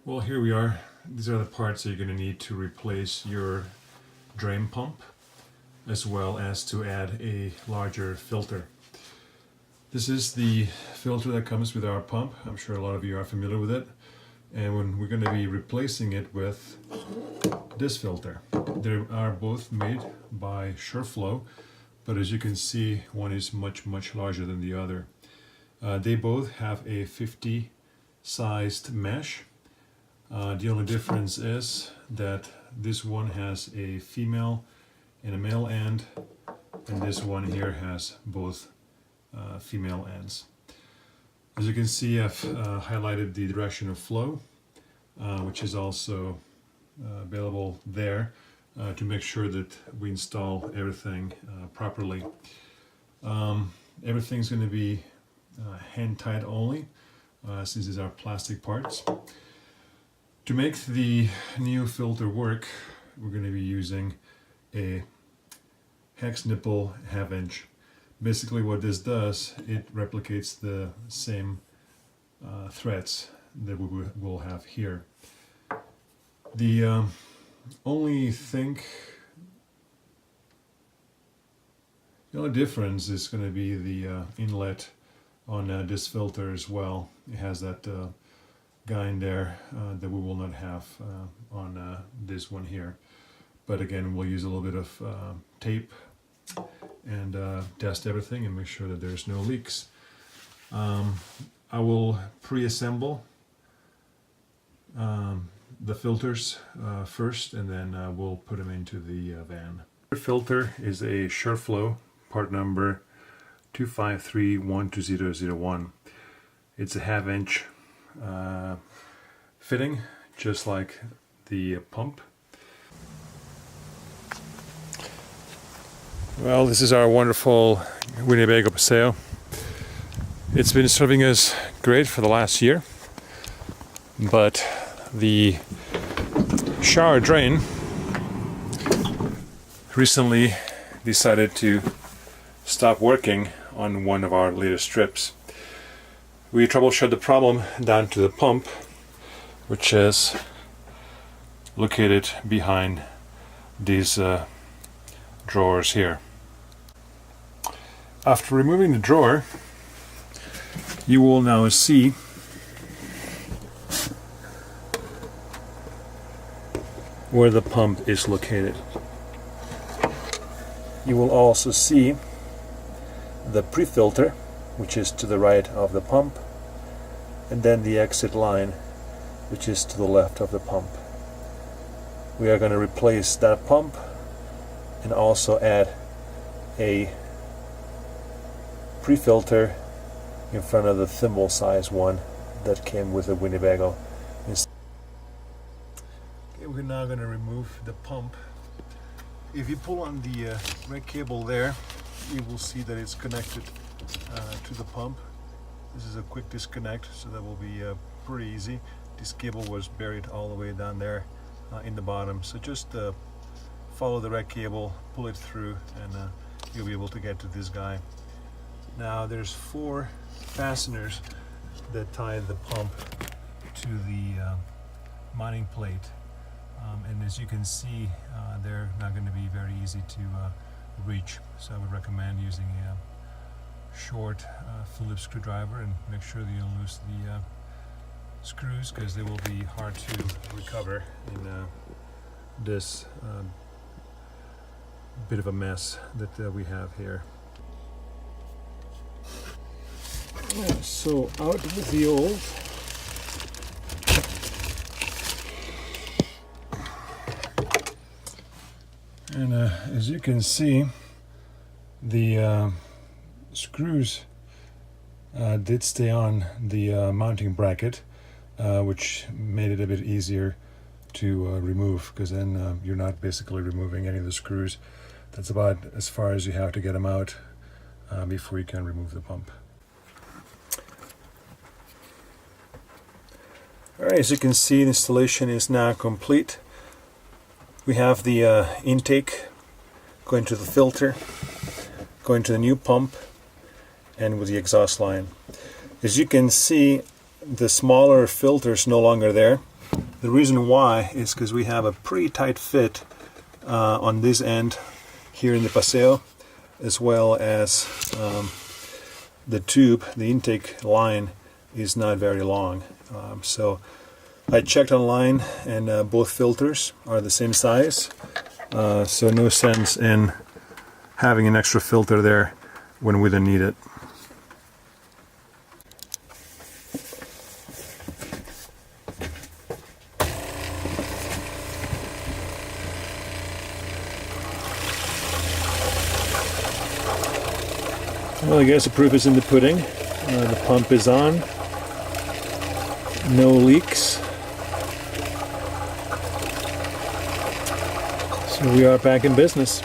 Well, here we are. These are the parts that you're going to need to replace your drain pump, as well as to add a larger filter. This is the filter that comes with our pump. I'm sure a lot of you are familiar with it. And when we're going to be replacing it with this filter. They are both made by SureFlow, but as you can see, one is much larger than the other. They both have a 50 sized mesh. The only difference is that this one has a female and a male end, and this one here has both female ends. As you can see, I've highlighted the direction of flow, which is also available there to make sure that we install everything properly. Everything's going to be hand tied only, since these are plastic parts. To make the new filter work, we're going to be using a hex nipple 1/2 inch. Basically what this does, it replicates the same threads that we will have here. The only difference is going to be the inlet on this filter as well. It has that guy in there that we will not have on this one here. But again, we'll use a little bit of tape and test everything and make sure that there's no leaks. I will pre-assemble the filters first, and then we'll put them into the van. The filter is a SureFlow part number 253-12001. It's a 1/2 inch fitting, just like the pump. Well, this is our wonderful WGO Paseo. It's been serving us great for the last year, but the shower drain recently decided to stop working on one of our latest strips. We troubleshot the problem down to the pump, which is located behind these drawers here. After removing the drawer, you will now see where the pump is located. You will also see the pre-filter, which is to the right of the pump, and then the exit line, which is to the left of the pump. We are going to replace that pump and also add a pre-filter in front of the thimble size one that came with the Winnebago. Okay, we're now going to remove the pump. If you pull on the red cable there, you will see that it's connected to the pump. This is a quick disconnect, so that will be pretty easy. This cable was buried all the way down there in the bottom, so just follow the red cable, pull it through, and you'll be able to get to this guy. Now there's 4 fasteners that tie the pump to the mounting plate, and as you can see, they're not going to be very easy to reach, so I would recommend using a short Phillips screwdriver, and make sure that you loose the screws, because they will be hard to recover in this bit of a mess that we have here. So out with the old. And as you can see, the screws did stay on the mounting bracket, which made it a bit easier to remove, because then you're not basically removing any of the screws. That's about as far as you have to get them out before you can remove the pump. Alright, as you can see, the installation is now complete. We have the intake going to the filter, going to the new pump, and with the exhaust line. As you can see, the smaller filter is no longer there. The reason why is because we have a pretty tight fit on this end here in the Paseo, as well as the tube, the intake line is not very long. So I checked online, and both filters are the same size, so no sense in having an extra filter there when we don't need it. Well, I guess the proof is in the pudding. The pump is on. No leaks. So we are back in business.